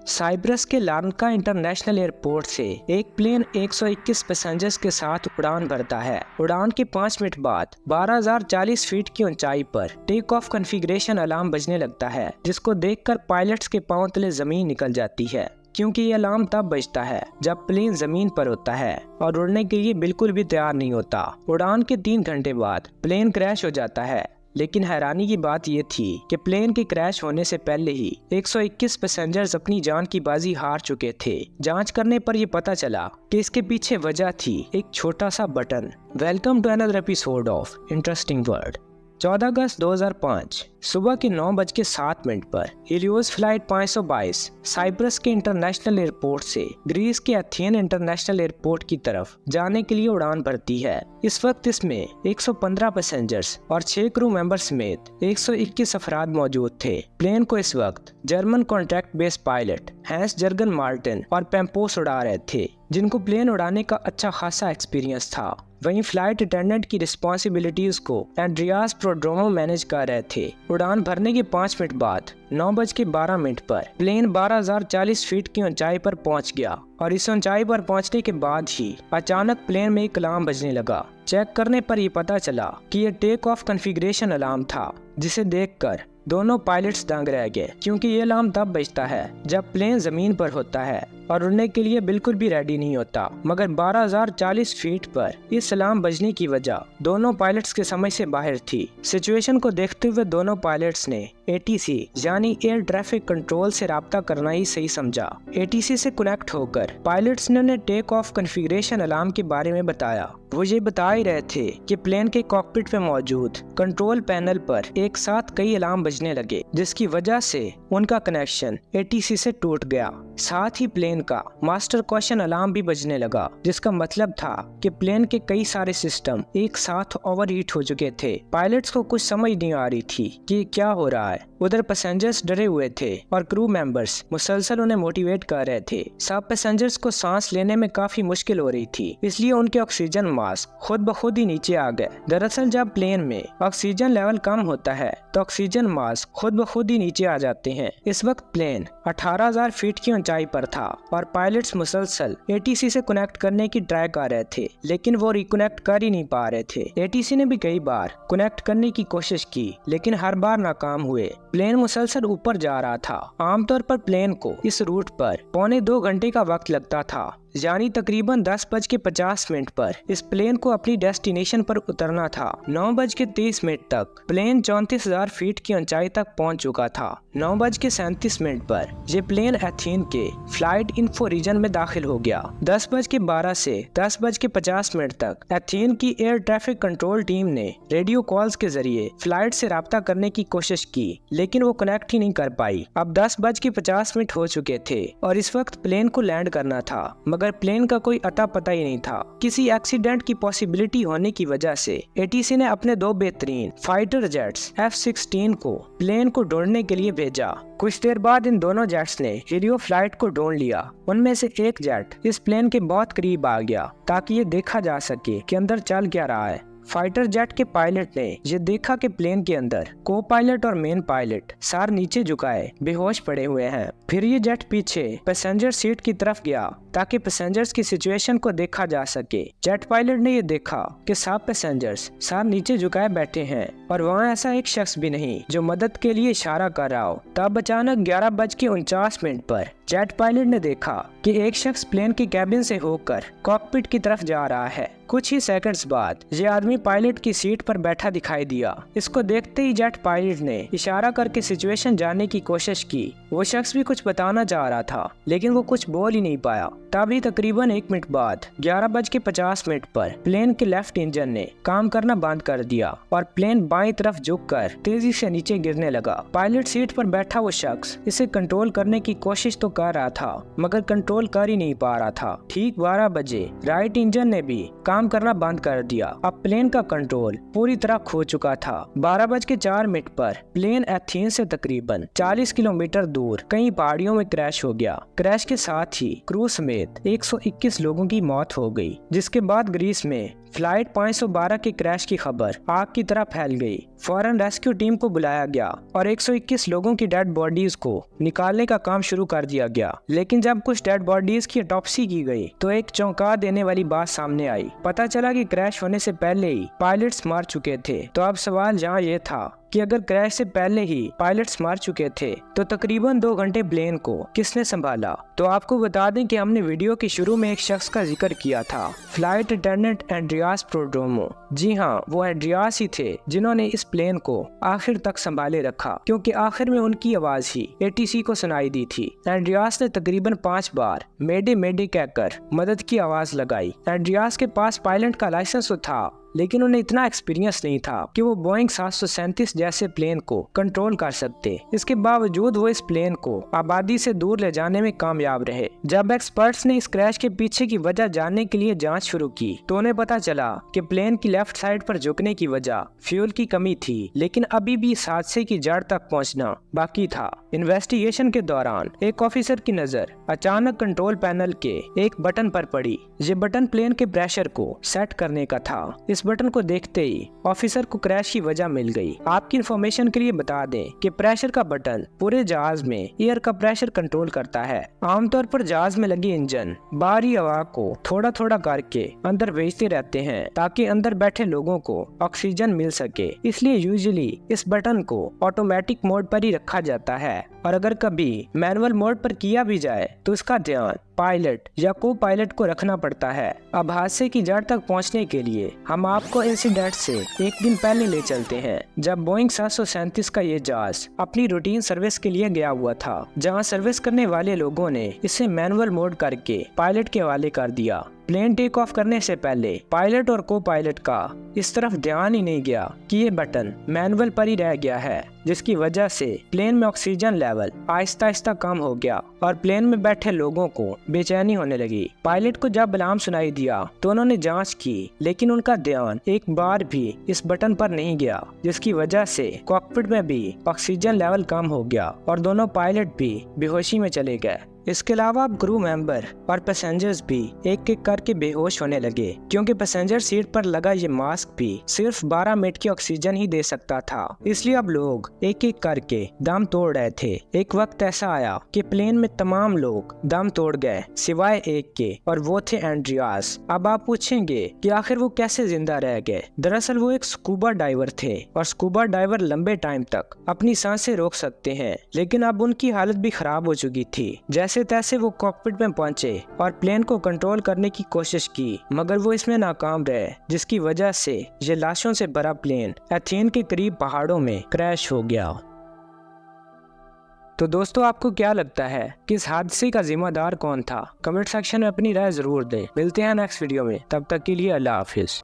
Cyprus के लार्नाका international airport से एक प्लेन 121 पैसेंजर्स के साथ उड़ान भरता है। उड़ान के 5 मिनट बाद 12,040 फीट की ऊंचाई पर टेक ऑफ कॉन्फ़िगरेशन अलार्म बजने लगता है, जिसको देखकर पायलट्स के पांव तले जमीन निकल जाती है, क्योंकि ये अलार्म तब बजता है जब प्लेन जमीन पर होता है और उड़ने के लिए बिल्कुल भी तैयार नहीं होता। उड़ान के 3 घंटे बाद प्लेन क्रैश हो जाता है, लेकिन हैरानी की बात यह थी कि प्लेन के क्रैश होने से पहले ही 121 पैसेंजर्स अपनी जान की बाजी हार चुके थे। जांच करने पर यह पता चला कि इसके पीछे वजह थी एक छोटा सा button. Welcome to another episode of interesting world. 14 अगस्त 2005 सुबह के 9:07 पर हीलियोस फ्लाइट 522 साइप्रस के इंटरनेशनल एयरपोर्ट से ग्रीस के एथेन इंटरनेशनल एयरपोर्ट की तरफ जाने के लिए उड़ान भरती है। इस वक्त इसमें 115 पैसेंजर्स और 6 क्रू मेंबर समेत 121 अफराद मौजूद थे। प्लेन को इस वक्त German contract based pilot Hans Jurgen Martin और पेम्पोस उड़ा रहे थे, जिनको प्लेन उड़ाने का अच्छा खासा एक्सपीरियंस था। वहीं फ्लाइट अटेंडेंट की रिस्पॉन्सिबिलिटीज को एंड्रियास प्रोड्रोमो मैनेज कर रहे थे। उड़ान भरने के 5 मिनट बाद 9:12 पर प्लेन 12,040 फीट की ऊंचाई पर पहुंच गया और इस ऊंचाई पर पहुंचने के बाद ही अचानक प्लेन में एक अलार्म बजने लगा। चेक करने पर यह पता चला कि यह टेक ऑफ कॉन्फ़िगरेशन अलार्म था, जिसे देखकर दोनों पायलट्स दंग रह गए, क्योंकि ये अलार्म तब बजता है जब प्लेन जमीन पर होता है और उड़ने के लिए बिल्कुल भी रेडी नहीं होता। मगर 12,040 फीट पर इस अलार्म बजने की वजह दोनों पायलट्स के समझ से बाहर थी। सिचुएशन को देखते हुए दोनों पायलट्स ने ATC यानी एयर ट्रैफिक कंट्रोल से राब्ता करना ही सही समझा। ATC से कनेक्ट होकर पायलट्स ने उन्हें टेक ऑफ कॉन्फ़िगरेशन अलार्म के बारे में बताया। वो ये बता ही रहे थे कि प्लेन के कॉकपिट में मौजूद कंट्रोल पैनल पर एक साथ कई अलार्म बजने लगे, जिसकी वजह से उनका कनेक्शन ATC से टूट गया। साथ ही प्लेन का मास्टर क्वेश्चन अलार्म भी बजने लगा, जिसका मतलब था कि प्लेन के कई सारे सिस्टम एक साथ ओवरहीट हो चुके थे। पायलट्स को कुछ समझ नहीं आ रही थी कि क्या हो रहा है। उधर पैसेंजर्स डरे हुए थे और क्रू मेंबर्स मुसलसल उन्हें मोटिवेट कर रहे थे। सब पैसेंजर्स को सांस लेने में काफी मुश्किल हो रही थी, इसलिए उनके ऑक्सीजन मास्क खुद ब खुद ही नीचे आ गए। दरअसल जब प्लेन में ऑक्सीजन लेवल कम होता है तो ऑक्सीजन मास्क खुद ब खुद ही नीचे आ जाते हैं। इस वक्त प्लेन 18,000 फीट की ऊंचाई पर था और पायलट्स मुसलसल ATC से कनेक्ट करने की ट्राई कर रहे थे, लेकिन वो रिकनेक्ट कर ही नहीं पा रहे थे। ATC ने भी कई बार कनेक्ट करने की कोशिश की, लेकिन हर बार नाकाम हुए। प्लेन मुसलसल ऊपर जा रहा था। आमतौर पर प्लेन को इस रूट पर 1.25 घंटे का वक्त लगता था, यानी तकरीबन 10:50 पर इस प्लेन को अपनी डेस्टिनेशन पर उतरना था। 9:30 तक प्लेन 34,000 फीट की ऊंचाई तक पहुंच चुका था। 9:37 पर यह प्लेन एथेन के फ्लाइट इन्फो रीजन में दाखिल हो गया। 10:12 से 10:50 तक एथेन की एयर ट्रैफिक कंट्रोल टीम ने रेडियो कॉल्स के जरिए फ्लाइट से राब्ता करने की कोशिश की, लेकिन वो कनेक्ट ही नहीं कर पाई। अब 10:50 हो चुके थे और इस वक्त प्लेन को लैंड करना था, मगर प्लेन का कोई अता पता ही नहीं था। किसी एक्सीडेंट की पॉसिबिलिटी होने की वजह से ATC ने अपने 2 बेहतरीन फाइटर जेट्स F-16 को प्लेन को ढूंढने के लिए भेजा। कुछ देर बाद इन दोनों जेट्स ने हीलियो फ्लाइट को ढूंढ लिया। उनमें से एक जेट इस प्लेन के बहुत करीब आ गया ताकि ये देखा जा सके कि अंदर चल क्या रहा है। फाइटर जेट के पायलट ने ये देखा कि प्लेन के अंदर को पायलट और मेन पायलट सार नीचे झुकाए बेहोश पड़े हुए हैं। फिर ये जेट पीछे पैसेंजर सीट की तरफ गया ताकि पैसेंजर्स की सिचुएशन को देखा जा सके। जेट पायलट ने ये देखा कि सब पैसेंजर्स सार नीचे झुकाए बैठे हैं और वहाँ ऐसा एक शख्स भी नहीं जो मदद के लिए इशारा कर रहा हो। तब अचानक 11:49 पर जेट पायलट ने देखा कि एक शख्स प्लेन के कैबिन से होकर कॉकपिट की तरफ जा रहा है। कुछ ही सेकंड्स बाद ये आदमी पायलट की सीट पर बैठा दिखाई दिया। इसको देखते ही जेट पायलट ने इशारा करके सिचुएशन जानने की कोशिश की। वो शख्स भी कुछ बताना चाह रहा था, लेकिन वो कुछ बोल ही नहीं पाया। तभी तकरीबन 1 मिनट बाद 11:50 पर प्लेन के लेफ्ट इंजन ने काम करना बंद कर दिया और प्लेन बाईं तरफ झुककर तेजी से नीचे गिरने लगा। पायलट सीट पर बैठा वो शख्स इसे कंट्रोल करने की कोशिश तो कर रहा था, मगर कंट्रोल कर ही नहीं पा रहा था। ठीक 12 बजे राइट इंजन ने भी काम करना बंद कर दिया। अब प्लेन का कंट्रोल पूरी तरह खो चुका था। 12:04 पर प्लेन एथेन से तकरीबन 40 किलोमीटर दूर कई पहाड़ियों में क्रैश हो गया। क्रैश के साथ ही क्रू समेत 121 लोगों की मौत हो गई, जिसके बाद ग्रीस में फ्लाइट 512 के क्रैश की खबर आग की तरह फैल गई। फौरन रेस्क्यू टीम को बुलाया गया और 121 लोगों की डेड बॉडीज को निकालने का काम शुरू कर दिया गया। लेकिन जब कुछ डेड बॉडीज की ऑटोप्सी की गई तो एक चौंका देने वाली बात सामने आई। पता चला कि क्रैश होने से पहले ही पायलट्स मर चुके थे। तो अब सवाल यहाँ ये था कि अगर क्रैश से पहले ही पायलट्स मर चुके थे तो तकरीबन 2 घंटे प्लेन को किसने संभाला। तो आपको बता दें कि हमने वीडियो के शुरू में एक शख्स का जिक्र किया था, फ्लाइट अटेंडेंट एंड्रियास प्रोड्रोमो। जी हाँ, वो एंड्रियास ही थे जिन्होंने इस प्लेन को आखिर तक संभाले रखा, क्योंकि आखिर में उनकी आवाज ही ATC को सुनाई दी थी। एंड्रियास ने तकरीबन 5 बार मेडे मेडे कहकर मदद की आवाज लगाई। एंड्रियास के पास पायलट का लाइसेंस तो था, लेकिन उन्हें इतना एक्सपीरियंस नहीं था कि वो बोइंग 737 जैसे प्लेन को कंट्रोल कर सकते। इसके बावजूद वो इस प्लेन को आबादी से दूर ले जाने में कामयाब रहे। जब एक्सपर्ट्स ने इस क्रैश के पीछे की वजह जानने के लिए जांच शुरू की तो उन्हें पता चला कि प्लेन की लेफ्ट साइड पर झुकने की वजह फ्यूल की कमी थी, लेकिन अभी भी इस हादसे की जड़ तक पहुंचना बाकी था। इन्वेस्टिगेशन के दौरान एक ऑफिसर की नजर अचानक कंट्रोल पैनल के एक बटन पर पड़ी। ये बटन प्लेन के प्रेशर को सेट करने का था। इस बटन को देखते ही ऑफिसर को क्रैश की वजह मिल गई। आपकी इंफॉर्मेशन के लिए बता दें कि प्रेशर का बटन पूरे जहाज में एयर का प्रेशर कंट्रोल करता है। आमतौर पर जहाज में लगे इंजन बाहरी हवा को थोड़ा थोड़ा करके अंदर भेजते रहते हैं ताकि अंदर बैठे लोगों को ऑक्सीजन मिल सके। इसलिए यूजुअली इस बटन को ऑटोमेटिक मोड पर ही रखा जाता है, और अगर कभी मैनुअल मोड पर किया भी जाए तो इसका ध्यान पायलट या को पायलट को रखना पड़ता है। अब हादसे की जड़ तक पहुंचने के लिए हम आपको इंसिडेंट से एक दिन पहले ले चलते हैं, जब बोइंग 737 का ये जहाज अपनी रूटीन सर्विस के लिए गया हुआ था, जहां सर्विस करने वाले लोगों ने इसे मैनुअल मोड करके पायलट के हवाले कर दिया। प्लेन टेक ऑफ करने से पहले पायलट और को पायलट का इस तरफ ध्यान ही नहीं गया कि ये बटन मैनुअल पर ही रह गया है, जिसकी वजह से प्लेन में ऑक्सीजन लेवल आहिस्ता आहिस्ता कम हो गया और प्लेन में बैठे लोगों को बेचैनी होने लगी। पायलट को जब अलार्म सुनाई दिया तो उन्होंने जांच की, लेकिन उनका ध्यान एक बार भी इस बटन पर नहीं गया, जिसकी वजह से कॉकपिट में भी ऑक्सीजन लेवल कम हो गया और दोनों पायलट भी बेहोशी में चले गए। इसके अलावा अब क्रू मेंबर और पैसेंजर्स भी एक एक करके बेहोश होने लगे, क्योंकि पैसेंजर सीट पर लगा ये मास्क भी सिर्फ 12 मिनट की ऑक्सीजन ही दे सकता था। इसलिए अब लोग एक एक करके दम तोड़ रहे थे। एक वक्त ऐसा आया कि प्लेन में तमाम लोग दम तोड़ गए सिवाय एक के, और वो थे एंड्रियास। अब आप पूछेंगे कि आखिर वो कैसे जिंदा रह गए। दरअसल वो एक स्कूबा डाइवर थे, और स्कूबा डाइवर लंबे टाइम तक अपनी सांसें रोक सकते हैं, लेकिन अब उनकी हालत भी खराब हो चुकी थी। जैसे तैसे वो कॉकपिट में पहुंचे और प्लेन को कंट्रोल करने की कोशिश की, मगर वो इसमें नाकाम रहे, जिसकी वजह से ये लाशों से भरा प्लेन एथेन के करीब पहाड़ों में क्रैश हो गया। तो दोस्तों, आपको क्या लगता है कि इस हादसे का जिम्मेदार कौन था? कमेंट सेक्शन में अपनी राय जरूर दें। मिलते हैं नेक्स्ट वीडियो में, तब तक के लिए अल्लाह हाफिज।